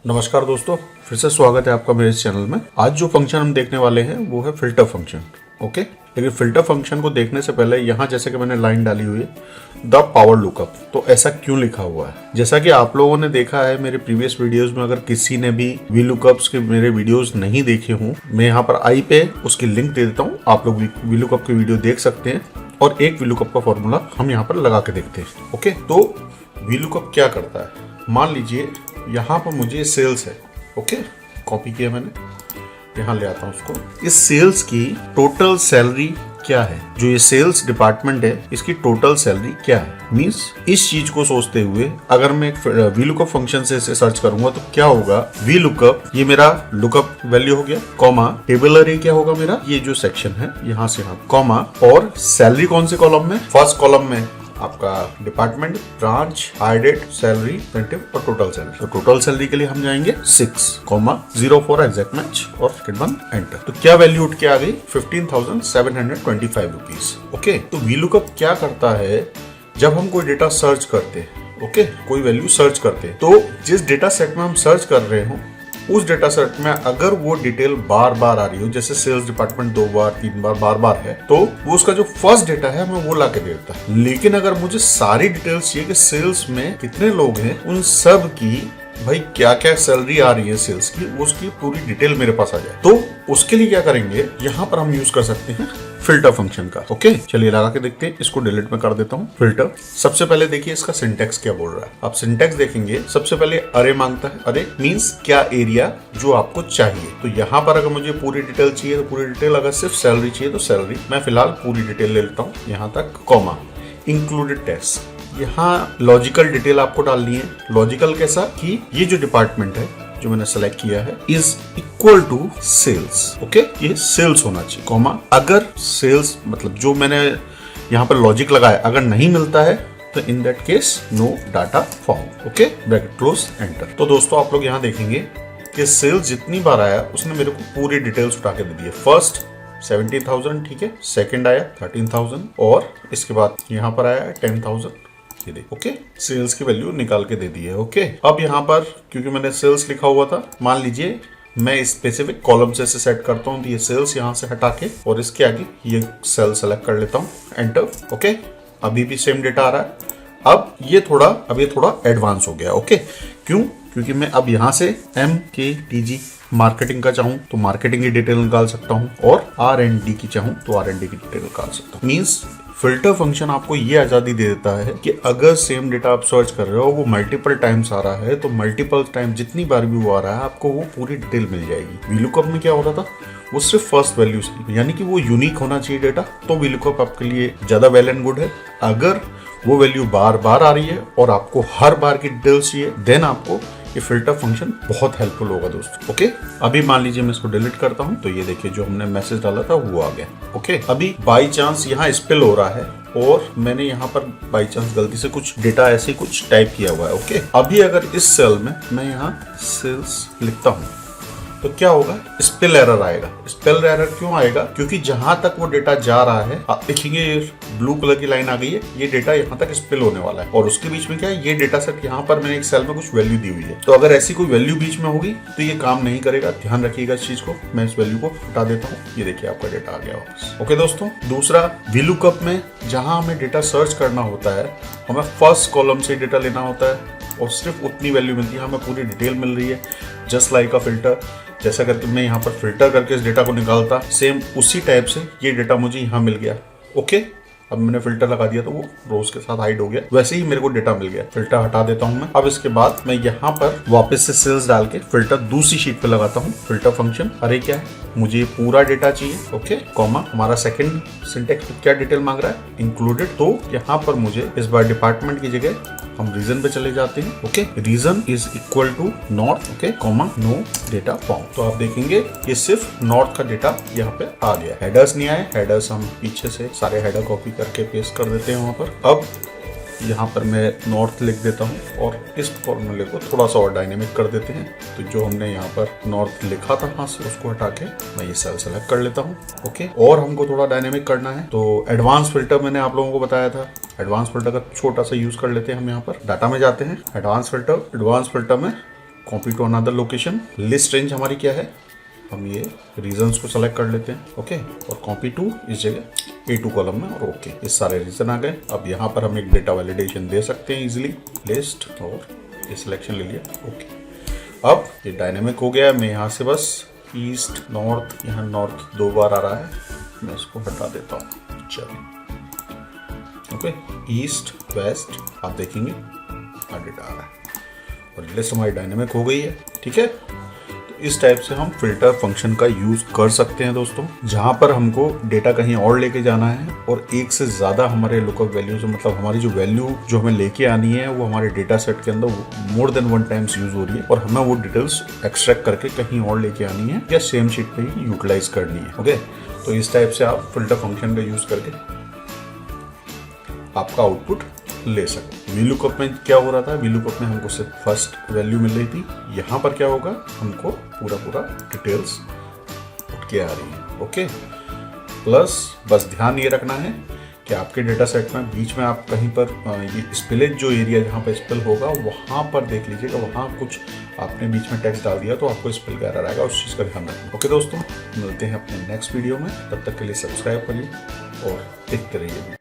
नमस्कार दोस्तों, फिर से स्वागत है आपका मेरे इस चैनल में। आज जो फंक्शन हम देखने वाले हैं वो है फिल्टर फंक्शन। ओके, लेकिन फिल्टर फंक्शन को देखने से पहले यहाँ जैसे कि मैंने लाइन डाली हुई है द पावर लुकअप, तो ऐसा क्यों लिखा हुआ है? जैसा कि आप लोगों ने देखा है मेरे प्रीवियस वीडियोस में, अगर किसी ने भी वी लुकअप्स के मेरे वीडियोस नहीं देखे हों, मैं यहाँ पर आई पे उसकी लिंक दे देता हूँ, आप लोग वी लुकअप की वीडियो देख सकते हैं और एक वी लुकअप का फॉर्मूला हम यहाँ पर लगा के देखते हैं। ओके, तो वी लुकअप क्या करता है? मान लीजिए यहाँ पर मुझे सेल्स है। ओके, कॉपी किया मैंने, यहाँ ले आता हूँ उसको। इस सेल्स की टोटल सैलरी क्या है? जो ये सेल्स डिपार्टमेंट है इसकी टोटल सैलरी क्या है? मींस इस चीज को सोचते हुए अगर मैं एक वी लुकअप फंक्शन से इसे सर्च करूंगा तो क्या होगा? वी लुकअप, ये मेरा लुकअप वैल्यू हो गया, कॉमा टेबल अरे क्या होगा मेरा? ये जो सेक्शन है यहाँ से यहाँ, कॉमा और सैलरी कौन से कॉलम में? फर्स्ट कॉलम में आपका डिपार्टमेंट, ब्रांच, हायर्ड, सैलरी, प्रिंटिव और टोटल सैलरी। तो टोटल सैलरी के लिए हम जाएंगे 6,0 फॉर एग्जैक्ट मैच और सेकंड वन एंटर। तो क्या वैल्यू उठ के आ गई? 15,725 रुपीज। ओके, तो वी लुकअप क्या करता है? जब हम कोई डेटा सर्च करते हैं, ओके, कोई वैल्यू सर्च करते हैं, तो जिस डेटा सेट में हम सर्च कर रहे हो उस डेटा सेट में अगर वो डिटेल बार बार आ रही हो, जैसे सेल्स डिपार्टमेंट 2 बार 3 बार बार है, तो वो उसका जो फर्स्ट डेटा है हमें वो ला के देता है। लेकिन अगर मुझे सारी डिटेल्स चाहिए कि सेल्स में कितने लोग हैं, उन सब की भाई क्या क्या सैलरी आ रही है सेल्स की, उसकी पूरी डिटेल मेरे पास आ जाए, तो उसके लिए क्या करेंगे? यहाँ पर हम यूज कर सकते हैं फिल्टर फंक्शन का। ओके, चलिए लगा के देखते हैं। इसको डिलीट में कर देता हूँ। फिल्टर, सबसे पहले देखिए इसका सिंटेक्स क्या बोल रहा है। आप सिंटेक्स देखेंगे, सबसे पहले अरे मांगता है। अरे मींस क्या एरिया जो आपको चाहिए। तो यहाँ पर अगर मुझे पूरी डिटेल चाहिए तो पूरी डिटेल, अगर सिर्फ सैलरी चाहिए तो सैलरी, मैं फिलहाल पूरी डिटेल ले लेता हूँ यहाँ तक, कॉमा इंक्लूडेड टेस्ट। यहाँ लॉजिकल डिटेल आपको डालनी है। लॉजिकल कैसा कि ये जो डिपार्टमेंट है जो मैंने सेलेक्ट किया है is equal to sales. Okay, ये सेल्स होना चाहिए, कॉमा अगर सेल्स मतलब जो मैंने यहाँ पर लॉजिक लगाया अगर नहीं मिलता है तो in that case no data found. Okay, bracket close, enter. तो दोस्तों आप लोग यहाँ देखेंगे कि सेल्स जितनी बार आया उसने मेरे को पूरी डिटेल्स उठा के दे दी है। फर्स्ट 17,000, ठीक है, सेकंड आया 13,000 और इसके बाद यहाँ पर आया 10,000। ओके, सेल्स की वैल्यू निकाल के दे दी है। ओके, अब यहाँ पर क्योंकि मैंने सेल्स लिखा हुआ था, मान लीजिए मैं स्पेसिफिक कॉलम से सेट करता हूँ, तो ये सेल्स यहाँ से हटा के और इसके आगे ये सेल सेलेक्ट कर लेता हूँ, एंटर। ओके, अभी भी सेम डेटा आ रहा है। अब ये थोड़ा एडवांस हो गया। ओके, क्यों? क्योंकि मैं अब यहाँ से MKTG मार्केटिंग का चाहूँ तो मार्केटिंग की डिटेल निकाल सकता हूँ और R&D की चाहूँ तो R&D की डिटेल निकाल सकता हूँ। मींस फिल्टर फंक्शन आपको ये आजादी दे देता है कि अगर सेम डेटा आप सर्च कर रहे हो, वो मल्टीपल टाइम्स आ रहा है, तो मल्टीपल टाइम जितनी बार भी वो आ रहा है आपको वो पूरी डिटेल मिल जाएगी। वी लुकअप में क्या हो रहा था? वो सिर्फ फर्स्ट वैल्यू से, यानी कि वो यूनिक होना चाहिए डेटा, तो वी लुकअप आपके लिए ज्यादा वेल एंड गुड है। अगर वो वैल्यू बार बार आ रही है और आपको हर बार की डिटेल्स चाहिए, देन आपको ये फिल्टर फंक्शन बहुत हेल्पफुल होगा दोस्तों। ओके, अभी मान लीजिए मैं इसको डिलीट करता हूँ तो ये देखिए जो हमने मैसेज डाला था वो आ गया। ओके, अभी बाई चांस यहाँ स्पेल हो रहा है और मैंने यहाँ पर बाई चांस गलती से कुछ डेटा ऐसे कुछ टाइप किया हुआ है। ओके, अभी अगर इस सेल में मैं यहाँ सेल्स लिखता हूँ तो क्या होगा? स्पेल एरर आएगा। स्पेल एरर क्यों आएगा? क्योंकि जहां तक वो डेटा जा रहा है, आप देखेंगे ब्लू कलर की लाइन आ गई है, ये डेटा यहाँ तक स्पेल होने वाला है और उसके बीच में क्या है? ये डेटा सेट यहाँ पर मैंने एक सेल में कुछ वैल्यू दी हुई है, तो अगर ऐसी कोई वैल्यू बीच में होगी तो ये काम नहीं करेगा। ध्यान रखिएगा इस चीज को। मैं इस वैल्यू को हटा देता हूँ, ये देखिए आपका डेटा आ गया वापस। ओके दोस्तों, दूसरा वी लुकअप में जहां हमें डेटा सर्च करना होता है, हमें फर्स्ट कॉलम से डेटा लेना होता है और सिर्फ उतनी वैल्यू मिलती है, हमें पूरी डिटेल मिल रही है। जस्ट लाइक अ फिल्टर, जैसा करके मैं यहाँ पर फिल्टर करके इस डेटा को निकालता, सेम उसी टाइप से ये डेटा मुझे यहाँ मिल गया। ओके, अब मैंने फिल्टर लगा दिया तो वो रोज के साथ हाइड हो गया, वैसे ही मेरे को डेटा मिल गया। फिल्टर हटा देता हूँ मैं। अब इसके बाद मैं यहाँ पर वापस से सेल्स डाल के फिल्टर दूसरी शीट पे लगाता हूँ। फिल्टर फंक्शन, अरे क्या है? मुझे पूरा डेटा चाहिए। ओके, कॉमा हमारा सेकंड सिंटेक्स क्या डिटेल मांग रहा है? इंक्लूडेड। तो यहाँ पर मुझे इस बार डिपार्टमेंट की जगह हम रीजन पे चले जाते हैं। Okay, region is equal to north. Okay, comma no data found. तो आप देखेंगे ये सिर्फ नॉर्थ का डेटा यहाँ पे आ गया। हेडर्स नहीं आए, हेडर्स हम पीछे से सारे हेडर कॉपी करके पेस्ट कर देते हैं वहां पर। अब यहाँ पर मैं नॉर्थ लिख देता हूँ और इस फॉर्मूले को थोड़ा सा और डायनेमिक कर देते हैं। तो जो हमने यहाँ पर नॉर्थ लिखा था वहां से उसको हटा के मैं ये सेल सेलेक्ट कर लेता हूँ। ओके, और हमको थोड़ा डायनेमिक करना है तो एडवांस फिल्टर मैंने आप लोगों को बताया था, एडवांस फिल्टर का छोटा सा यूज कर लेते हैं हम। यहाँ पर डाटा में जाते हैं, एडवांस फिल्टर में copy to another location. List range हमारी क्या है, हम ये रीजन्स को सेलेक्ट कर लेते हैं, ओके, और कॉपी टू इस जगह A2 कॉलम में, और ओके, ये सारे रीजन आ गए। अब यहाँ पर हम एक डेटा वैलिडेशन दे सकते हैं इजीली, लिस्ट, और ये सिलेक्शन ले लिया, ओके। अब ये डायनेमिक हो गया। मैं यहाँ से बस ईस्ट नॉर्थ, यहाँ नॉर्थ 2 बार आ रहा है, मैं इसको हटा देता हूँ, चलिए, ओके, ईस्ट वेस्ट आप देखेंगे एडिट आ रहा है, और लिस्ट हमारी डायनेमिक हो गई है, ठीक है। तो इस टाइप से हम फिल्टर फंक्शन का यूज कर सकते हैं दोस्तों, जहां पर हमको डेटा कहीं और लेके जाना है और एक से ज्यादा हमारे लुकअप वैल्यू से, मतलब हमारी जो वैल्यू जो हमें लेके आनी है वो हमारे डेटा सेट के अंदर मोर देन 1 टाइम्स यूज हो रही है, और हमें वो डिटेल्स एक्सट्रैक्ट करके कहीं और लेके आनी है या सेम शीट पे ही यूटिलाइज करनी है, ओके। तो इस टाइप से आप फिल्टर फंक्शन का यूज करके आपका आउटपुट ले सकते। वीलुकअप में क्या हो रहा था, वीलुकअप में हमको सिर्फ फर्स्ट वैल्यू मिल रही थी, यहाँ पर क्या होगा, हमको पूरा डिटेल्स उठ के आ रही है, ओके। प्लस बस ध्यान ये रखना है कि आपके डेटा सेट में बीच में आप कहीं पर ये स्पिलेज जो एरिया जहाँ पर स्पिल होगा वहाँ पर देख लीजिएगा, वहाँ कुछ आपने बीच में टेक्स्ट डाल दिया तो आपको स्पिल का एरर आएगा, उस चीज़ का ध्यान रखें, ओके दोस्तों। मिलते हैं अपने नेक्स्ट वीडियो में, तब तक के लिए सब्सक्राइब करिए और देखते रहिए।